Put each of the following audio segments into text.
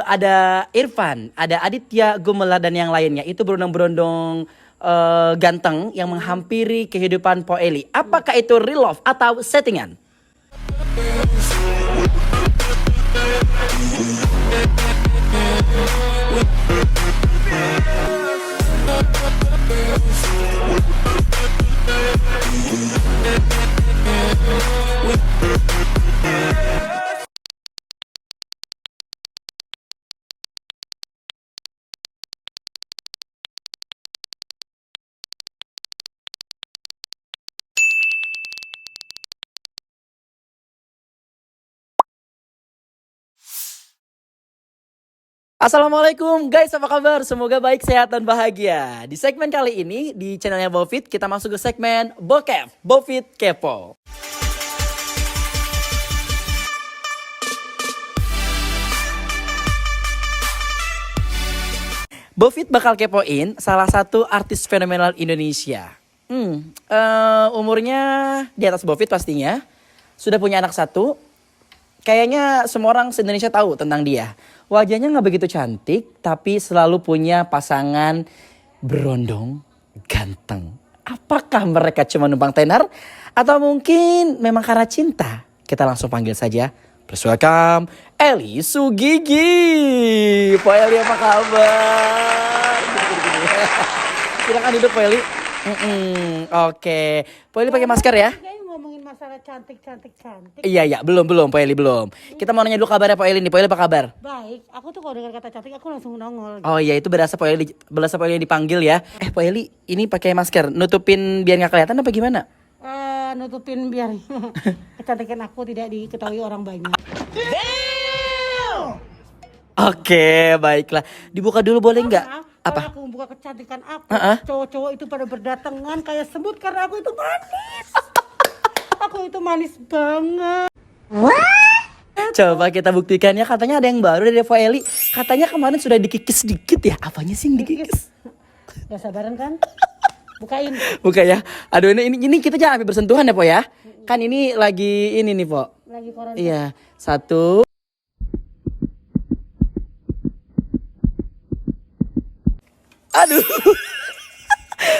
ada Irfan, ada Aditya Gumelar dan yang lainnya. Itu berondong-berondong ganteng yang menghampiri kehidupan Po Eli. Apakah itu real love atau settingan? Assalamualaikum guys, apa kabar? Semoga baik, sehat, dan bahagia. Di segmen kali ini, di channelnya Bofit, kita masuk ke segmen Bokep, Bofit Kepo. Bofit bakal kepoin salah satu artis fenomenal Indonesia. Umurnya di atas Bofit pastinya. Sudah punya anak satu. Kayaknya semua orang se-Indonesia tahu tentang dia. Wajahnya gak begitu cantik, tapi selalu punya pasangan berondong, ganteng. Apakah mereka cuma numpang tenar? Atau mungkin memang karena cinta? Kita langsung panggil saja. Please welcome Eli Sugigi. Po Eli, apa kabar? Silakan duduk, Po Eli. Oke. Po Eli pakai masker ya? Ngomongin masalah cantik. Iya, belum Po Eli belum. Kita mau nanya dulu kabarnya Po Eli nih. Po Eli apa kabar? Baik, aku tuh kalau dengar kata cantik aku langsung nongol. Oh iya, itu berasa Po Eli dipanggil ya. Po Eli ini pakai masker, nutupin biar nggak kelihatan apa gimana? Nutupin biar kecantikan aku tidak diketahui orang banyak. Oke, baiklah. Dibuka dulu boleh nggak? Apa? Kalau aku membuka kecantikan aku, cowok-cowok itu pada berdatangan kayak semut karena aku itu manis. Aku itu manis banget. Coba kita buktikan ya. Katanya ada yang baru dari Po Eli. Katanya kemarin sudah dikikis sedikit ya. Apanya sih yang dikikis? Gak sabaran kan? Bukain. Buka ya. Aduh, ini kita jangan sampai bersentuhan ya, Po ya. Kan ini lagi ini nih, Po. Lagi corona. Iya. 1. Aduh.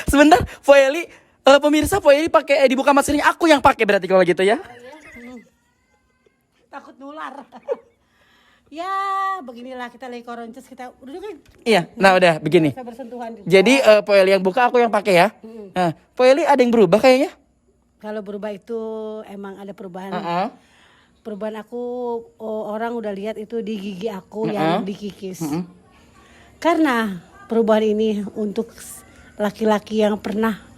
Sebentar, Po Eli. Pemirsa, Po Eli pakai dibuka maskernya. Aku yang pakai berarti kalau gitu ya. Takut nular. Ya, beginilah kita lagi koronces, kita udah kan. Iya, nah udah begini. Kita bersentuhan juga. Jadi Po Eli yang buka, aku yang pakai ya. Nah, Po Eli ada yang berubah kayaknya. Kalau berubah itu emang ada perubahan. Perubahan aku, orang udah lihat itu di gigi aku yang dikikis. Karena perubahan ini untuk laki-laki yang pernah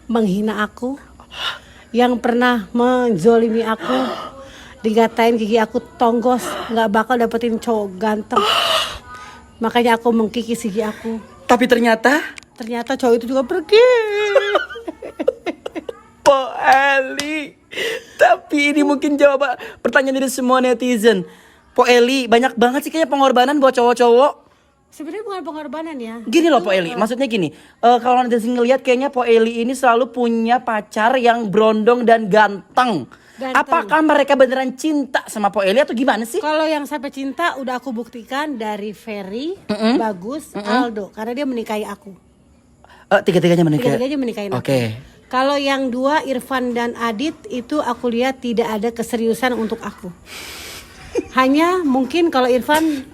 menghina aku, yang pernah menzolimi aku, dikatain gigi aku tonggos, nggak bakal dapetin cowok ganteng. Makanya aku mengkikis gigi aku. Tapi ternyata cowok itu juga pergi. Po Eli. Tapi ini mungkin jawab pertanyaan dari semua netizen. Po Eli, banyak banget sih kayaknya pengorbanan buat cowok-cowok. Sebenarnya bukan pengorbanan ya. Gini loh Po Eli, maksudnya gini. Kalau netizen ngeliat kayaknya Po Eli ini selalu punya pacar yang berondong dan ganteng. Apakah mereka beneran cinta sama Po Eli atau gimana sih? Kalau yang sampai cinta udah aku buktikan dari Ferry, Bagus, Aldo, karena dia menikahi aku. Tiga-tiganya menikah. Tiga-tiganya menikahin aku. Oke. Kalau yang dua Irfan dan Adit itu aku lihat tidak ada keseriusan untuk aku. Hanya mungkin kalau Irfan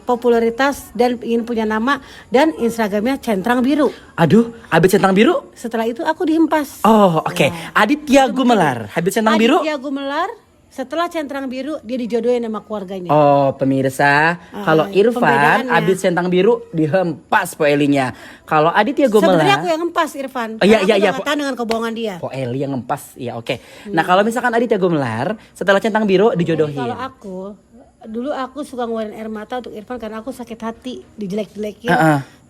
popularitas dan ingin punya nama dan Instagramnya centang biru. Aduh, habis centang biru? Setelah itu aku dihempas. Oh, oke. Aditya Gumelar, habis centang biru? Aditya Gumelar, setelah centang biru dia dijodohin sama keluarganya. Oh, pemirsa, kalau Irfan pembedaannya. habis centang biru dihempas Po Elinya. Kalau Aditya Gumelar, Sebenarnya aku yang ngempas Irfan. Oh, iya, Karena iya, aku nggak tahan dengan kebohongan dia. Po Eli yang ngempas. Ya, oke. Nah, kalau misalkan Aditya Gumelar setelah centang biru dijodohin. Kalau aku dulu aku suka ngeluarin air mata untuk Irfan karena aku sakit hati, dijelek-jelekin,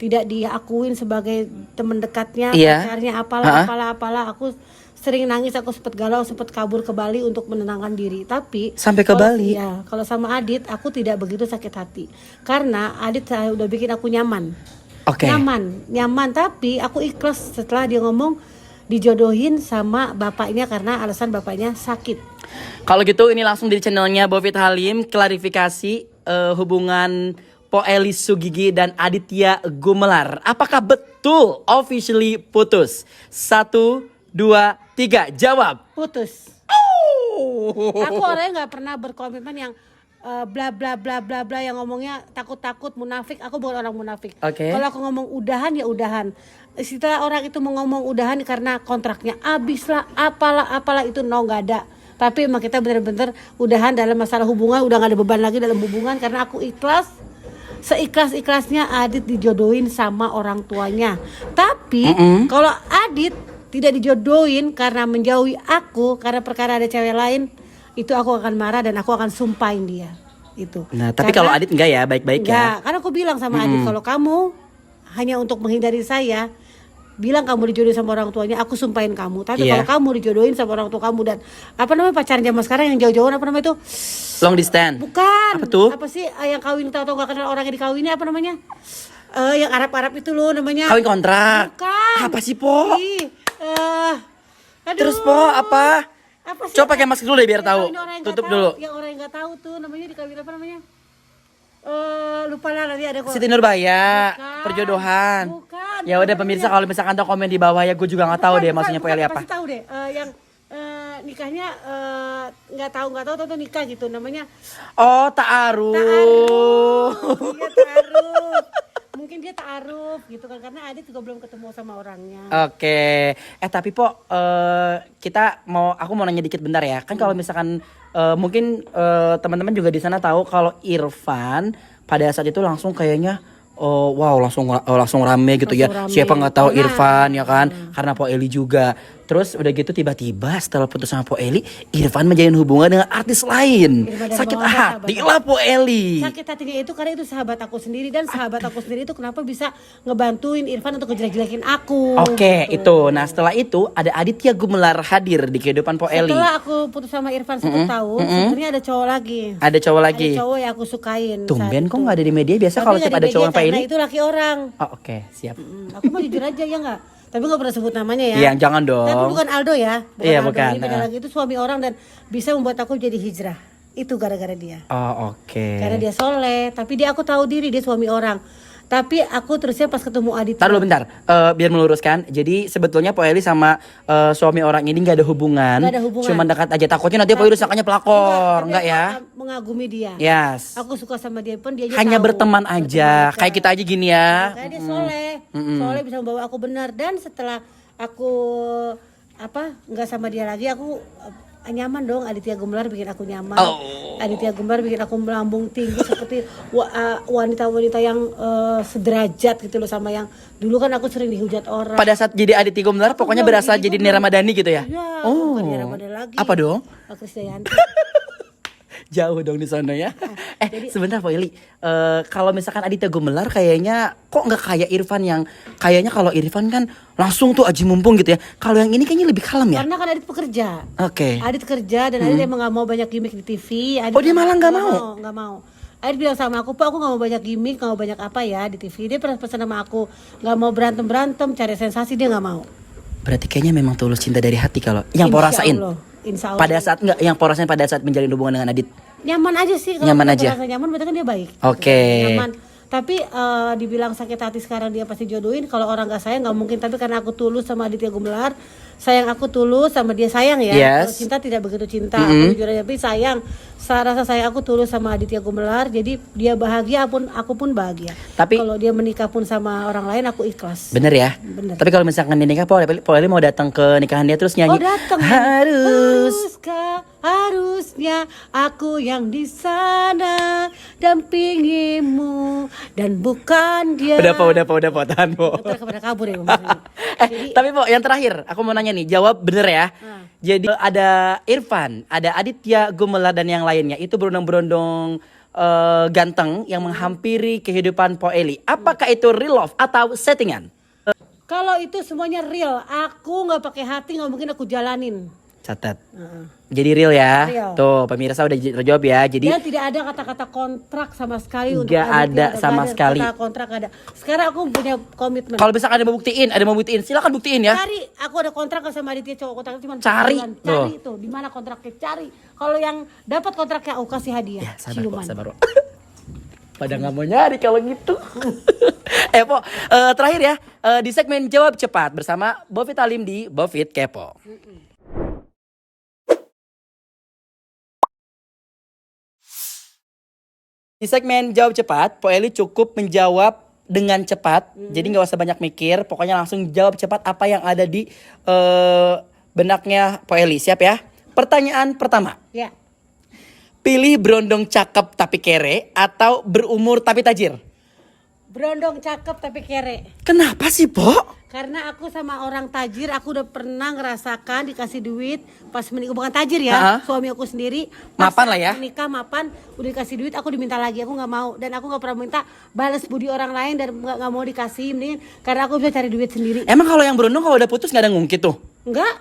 tidak diakuin sebagai teman dekatnya, pacarnya, apalah. Aku sering nangis, aku sempet galau, sempet kabur ke Bali untuk menenangkan diri. Tapi sampai ke Bali. Ya, kalau sama Adit aku tidak begitu sakit hati karena Adit udah bikin aku nyaman. Oke. Nyaman, tapi aku ikhlas setelah dia ngomong dijodohin sama bapaknya karena alasan bapaknya sakit. Kalau gitu ini langsung di channelnya Bofit Halim klarifikasi hubungan Po Eli Sugigi dan Aditya Gumelar. Apakah betul officially putus? 1, 2, 3, jawab. Putus. Oh. Aku orangnya nggak pernah berkomitmen yang bla bla bla bla bla yang ngomongnya takut-takut munafik. Aku bukan orang munafik. Oke. Kalau aku ngomong udahan ya udahan. Setelah orang itu mau ngomong udahan karena kontraknya habis lah, apalah itu nggak ada. Tapi emang kita bener-bener udahan dalam masalah hubungan, udah gak ada beban lagi dalam hubungan karena aku ikhlas. Seikhlas-ikhlasnya Adit dijodohin sama orang tuanya. Tapi kalau Adit tidak dijodohin karena menjauhi aku karena perkara ada cewek lain, itu aku akan marah dan aku akan sumpahin dia. Itu. Nah, tapi kalau Adit enggak ya, baik-baik ya. Enggak, karena aku bilang sama Adit kalau kamu hanya untuk menghindari saya, bilang kamu dijodohin sama orang tuanya, aku sumpahin kamu. Tapi Iya. kalau kamu dijodohin sama orang tua kamu dan apa namanya pacaran zaman sekarang yang jauh-jauhan apa namanya itu? Long distance. Bukan. Apa tuh? Apa sih yang kawin tahu gak kenal orang yang dikawinnya apa namanya? Yang Arab-Arab itu loh namanya. Kawin kontrak. Bukan. Apa sih, Po? Ih, aduh. Terus, Po, apa? Apa sih? Coba pakai masker dulu deh biar tahu. Yang orang yang Tutup nggak dulu. tahu, yang orang yang nggak tahu tuh namanya dikawin apa namanya? Lupa lah nanti ada kok. Siti Nurbaya, Bukan. perjodohan. Bukan. Ya udah pemirsa, kalau misalkan tahu komen di bawah ya, gue juga nggak tahu deh maksudnya Po Eli apa. Pasti tahu deh. Yang nikahnya nggak tahu tuh nikah gitu namanya. Oh, ta'aruf. Iya ta'aruf. Mungkin dia ta'aruf gitu kan karena Adit juga belum ketemu sama orangnya. Oke. Tapi Po, aku mau nanya dikit bentar ya. Kan kalau misalkan mungkin teman-teman juga di sana tahu kalau Irfan pada saat itu langsung kayaknya langsung rame gitu ya. Langsung rame. Siapa nggak tahu Karena- Irfan ya kan? Karena Po Eli juga. Terus udah gitu tiba-tiba setelah putus sama Po Eli, Irfan menjalin hubungan dengan artis lain. Irfan dari Sakit bawah, hati sahabat lah Po Eli. Sakit hatinya itu karena itu sahabat aku sendiri dan sahabat aku sendiri itu kenapa bisa ngebantuin Irfan untuk ngejelek-jelekin aku. Oke, gitu. itu. Nah, setelah itu ada Aditya Gumelar hadir di kehidupan Po Eli. Setelah aku putus sama Irfan 1 tahun, sebenarnya ada cowok lagi. Ada cowok lagi. Ada cowok yang aku sukain. Tumben saat kok itu. nggak ada di media. Biasa Tapi kalau nggak tiap di ada media cowok yang Pak karena Eli. itu laki orang. Oh, oke, siap. Aku mau jujur aja ya nggak. Tapi nggak pernah sebut namanya ya. Iya, jangan dong. Tapi bukan Aldo ya. Iya, Aldo. bukan. Ini beda lagi. Itu suami orang dan bisa membuat aku jadi hijrah. Itu gara-gara dia. Oh, oke. Karena dia soleh. Tapi aku tahu diri dia suami orang. Tapi aku terusnya pas ketemu Adit. Taruh dulu bentar, biar meluruskan. Jadi sebetulnya Po Eli sama suami orang ini nggak ada hubungan. Nggak ada hubungan. Cuma dekat aja. Takutnya nanti Po Eli disangkanya pelakor, enggak tapi ya? aku mengagumi dia. Yes. Aku suka sama dia pun dia Hanya berteman aja. Kayak kita aja gini ya. Kayak dia soleh. Soleh bisa membawa aku benar dan setelah aku nggak sama dia lagi aku nyaman dong. Aditya Gumelar bikin aku nyaman. Aditya Gumelar bikin aku melambung tinggi seperti wanita-wanita yang sederajat gitu loh sama yang dulu kan aku sering dihujat orang. Pada saat jadi Aditya Gumelar, pokoknya berasa jadi Nia Ramadhani gitu ya? Ya, Oh. bukan Nia Ramadhani lagi. Apa dong? Krisdayanti. Jauh dong di sana ya. Sebentar Po Eli. Kalau misalkan Aditya Gumelar kayaknya kok nggak kayak Irfan yang kayaknya kalau Irfan kan langsung tuh aji mumpung gitu ya. Kalau yang ini kayaknya lebih kalem ya. Karena kan Adit pekerja. Oke. Adit kerja dan Adit emang gak mau banyak gimmick di TV. Adit Oh, dia malah nggak mau? Nggak mau. Adit bilang sama aku, Pak, aku gak mau banyak gimmick, gak mau banyak apa ya di TV. Dia pernah pesan sama aku, gak mau berantem-berantem, cari sensasi, dia gak mau. Berarti kayaknya memang tulus cinta dari hati kalau yang Po rasain. Insya Allah. Pada saat enggak yang Po rasain pada saat menjalin hubungan dengan Adit. Nyaman aja sih. Kalau Nyaman kita aja. merasa nyaman berarti kan dia baik. Oke. Nyaman. Tapi dibilang sakit hati sekarang dia pasti jodohin. Kalau orang gak sayang gak mungkin. Tapi karena aku tulus sama Aditya Gumelar, sayang aku tulus sama dia sayang ya. Yes. Kalau cinta tidak begitu cinta. Aku jujur aja, tapi sayang. Rasa sayang aku tulus sama Aditya Gumelar. Jadi dia bahagia aku pun bahagia. Tapi- kalau dia menikah pun sama orang lain aku ikhlas. Bener ya? Bener. Tapi kalau misalkan di nikah Po Eli mau datang ke nikahan dia terus nyanyi. Oh datang. Harus. Harusnya aku yang di sana dampingimu dan bukan dia. Udah Po, tahan Po. Ntar kepada kabur ya ngomongnya. Tapi Po, yang terakhir aku mau nanya nih, jawab bener ya. Jadi ada Irfan, ada Aditya Gumelar dan yang lainnya itu berondong-berondong ganteng yang menghampiri kehidupan Po Eli. Apakah itu real love atau settingan? Kalau itu semuanya real, aku nggak pakai hati nggak mungkin aku jalanin. Catat. Jadi real ya. Real. Tuh, pemirsa udah terjawab ya. Jadi Dan tidak ada kata-kata kontrak sama sekali untuk Nggak Aditya, ada sama nggak ada sekali. Kata kontrak ada. Sekarang aku punya komitmen. kalau misalkan ada mau buktiin, silakan buktiin ya. Cari, aku ada kontrak sama Aditya cowok kontraknya cuma Cari, 4 bulan. Cari tuh, di mana kontraknya cari. Kalau yang dapat kontraknya aku kasih hadiah. Ya, sabar Po, ciuman. sabar Po. Pada nggak mau nyari kalau gitu. Po, terakhir ya, di segmen Jawab Cepat bersama Bovit Alim di Bovit Kepo. Di segmen Jawab Cepat, Po Eli cukup menjawab dengan cepat. Jadi nggak usah banyak mikir, pokoknya langsung jawab cepat apa yang ada di benaknya Po Eli. Siap ya? Pertanyaan pertama. Ya. Pilih berondong cakep tapi kere atau berumur tapi tajir? Berondong cakep tapi kere. Kenapa sih, Po? Karena aku sama orang tajir, aku udah pernah ngerasakan dikasih duit pas menikah, bukan tajir ya, suami aku sendiri. Mapan lah ya. Menikah mapan, udah dikasih duit, aku diminta lagi, aku nggak mau, dan aku nggak pernah minta balas budi orang lain dan nggak mau dikasih, mending karena aku bisa cari duit sendiri. Emang kalau yang berondong kalau udah putus nggak ada ngungkit tuh? Enggak,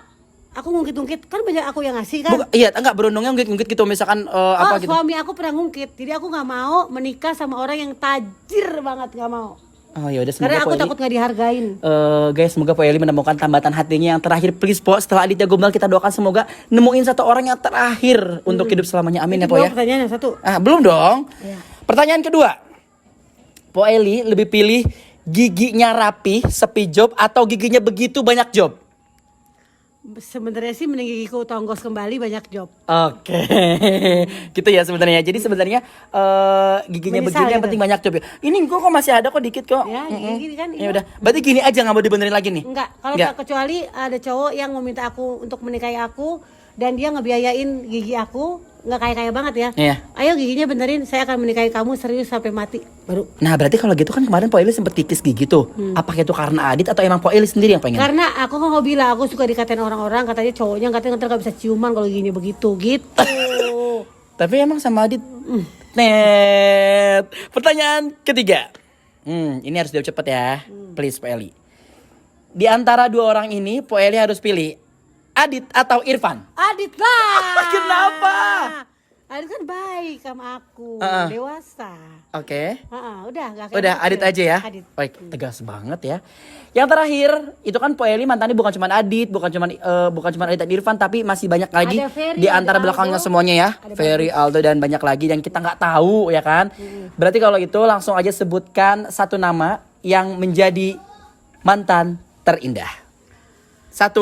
aku ngungkit-ngungkit, kan banyak aku yang ngasih kan. Iya, enggak berondongnya ngungkit-ngungkit gitu misalkan apa gitu. Suami aku pernah ngungkit, jadi aku nggak mau menikah sama orang yang tajir banget, nggak mau. Oh ya udah, semoga Karena aku Po Eli, takut nggak dihargain. guys, semoga Po Eli menemukan tambatan hatinya yang terakhir. Please Po, setelah Aditya Gombal kita doakan semoga nemuin satu orang yang terakhir untuk hidup selamanya. Amin ya Po ya. Pertanyaan yang satu. Belum dong. Ya. Pertanyaan kedua. Po Eli lebih pilih giginya rapi, sepi job atau giginya begitu banyak job? Sebenarnya sih mending gigiku tonggos kembali banyak job. Oke, gitu ya sebenarnya. Jadi sebenarnya giginya Menyesal begini yang gitu. penting banyak job ya. Ini kok masih ada kok dikit kok. Ya, gini kan. Ya udah, berarti gini aja nggak mau dibenerin lagi nih? Enggak, kalau Enggak. tak kecuali ada cowok yang meminta aku untuk menikahi aku dan dia ngebiayain gigi aku, nggak kaya-kaya banget ya. Iya. Ayo giginya benerin, saya akan menikahi kamu serius sampai mati baru. Nah berarti kalau gitu kan kemarin Po Eli sempet kikis gigi tuh. Apakah itu karena Adit atau emang Po Eli sendiri yang pengen? Karena aku kan nggak bilang, aku suka dikatain orang-orang, katanya cowoknya katanya ntar nggak bisa ciuman kalau giginya begitu gitu. Tapi emang sama Adit. Net. Pertanyaan ketiga. Ini harus jawab cepet ya. Please Po Eli. Di antara dua orang ini Po Eli harus pilih Adit atau Irfan? Adit lah. Kenapa? Adit kan baik sama aku, dewasa. Oke. Udah nggak kayak Udah gitu. Adit aja ya. Adit. Baik, tegas banget ya. Yang terakhir itu kan Po Eli mantannya bukan cuma Adit, bukan cuma Adit dan Irfan, tapi masih banyak lagi Ada Ferry, di antara ada belakangnya Aldo. semuanya ya. Ada Ferry, Aldo dan banyak lagi yang kita nggak tahu ya kan. Berarti kalau itu langsung aja sebutkan satu nama yang menjadi mantan terindah. 1,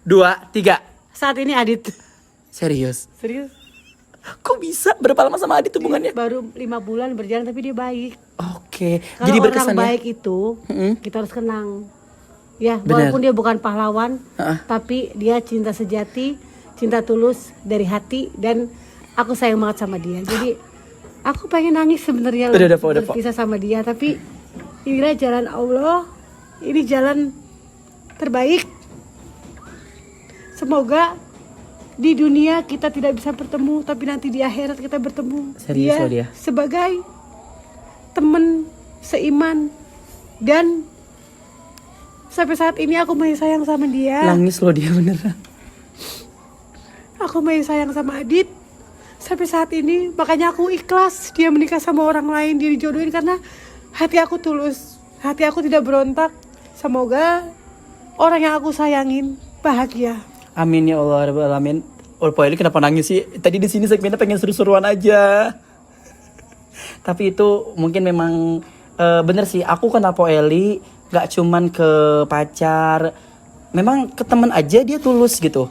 2, 3. Saat ini Adit. Serius? Serius? Kok bisa? Berapa lama sama Adit hubungannya? Baru 5 bulan berjalan tapi dia baik. Oke, Kalau jadi orang berkesan ya. baik itu kita harus kenang. Ya, Benar. walaupun dia bukan pahlawan, tapi dia cinta sejati, cinta tulus dari hati, dan aku sayang banget sama dia. Jadi aku pengen nangis sebenarnya Udah, Po. berpisah sama dia, tapi inilah jalan Allah, ini jalan terbaik. Semoga di dunia kita tidak bisa bertemu, tapi nanti di akhirat kita bertemu. Serius loh dia? Sebagai teman seiman, dan sampai saat ini aku masih sayang sama dia. Nangis loh dia beneran. Aku masih sayang sama Adit sampai saat ini, makanya aku ikhlas dia menikah sama orang lain, dia dijodohin karena hati aku tulus, hati aku tidak berontak. Semoga orang yang aku sayangin bahagia. Amin ya Allah Rabbal Alamin. Po Eli kenapa nangis sih? Tadi di sini segmennya pengen seru-seruan aja. Tapi itu mungkin memang bener sih. Aku kenal Po Eli gak cuman ke pacar, memang ke temen aja dia tulus gitu.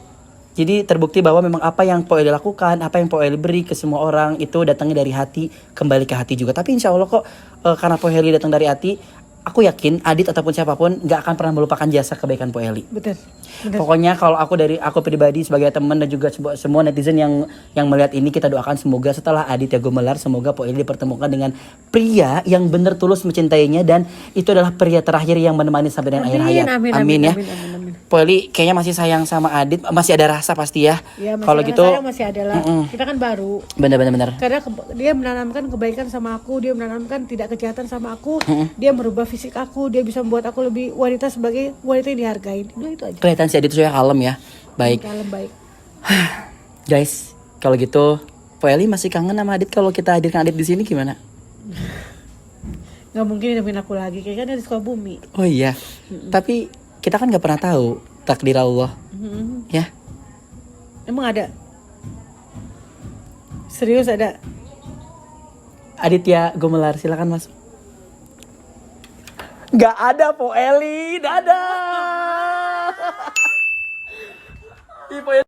Jadi terbukti bahwa memang apa yang Po Eli lakukan, apa yang Po Eli beri ke semua orang itu datangnya dari hati, kembali ke hati juga. Tapi insya Allah kok karena Po Eli datang dari hati, aku yakin Adit ataupun siapapun gak akan pernah melupakan jasa kebaikan Po Eli. Betul. Pokoknya kalau aku pribadi sebagai teman dan juga semua netizen yang melihat ini, kita doakan semoga setelah Aditya Gumelar, semoga Po Eli dipertemukan dengan pria yang benar tulus mencintainya, dan itu adalah pria terakhir yang menemani sampai dengan akhir hayat. Amin ya. Amin. Po Eli kayaknya masih sayang sama Adit, masih ada rasa pasti ya. Ya, Kalau gitu masih ada lah. Kita kan baru. benar. Karena dia menanamkan kebaikan sama aku, dia menanamkan tidak kejahatan sama aku, dia merubah fisik aku, dia bisa membuat aku lebih wanita sebagai wanita yang dihargai. Udah itu aja. Kelihatan si Adit tuh ya kalem ya. Baik. Kalem, baik. Guys, kalau gitu Po Eli masih kangen sama Adit. Kalau kita hadirkan Adit di sini gimana? Nggak mungkin nemuin aku lagi, kayaknya dari Sukabumi. Oh iya. Tapi kita kan nggak pernah tahu takdir Allah. Ya. Emang ada? Serius ada? Aditya Gumelar, silakan masuk. Gak ada Po Eli, dadah. Ih, Po Eli.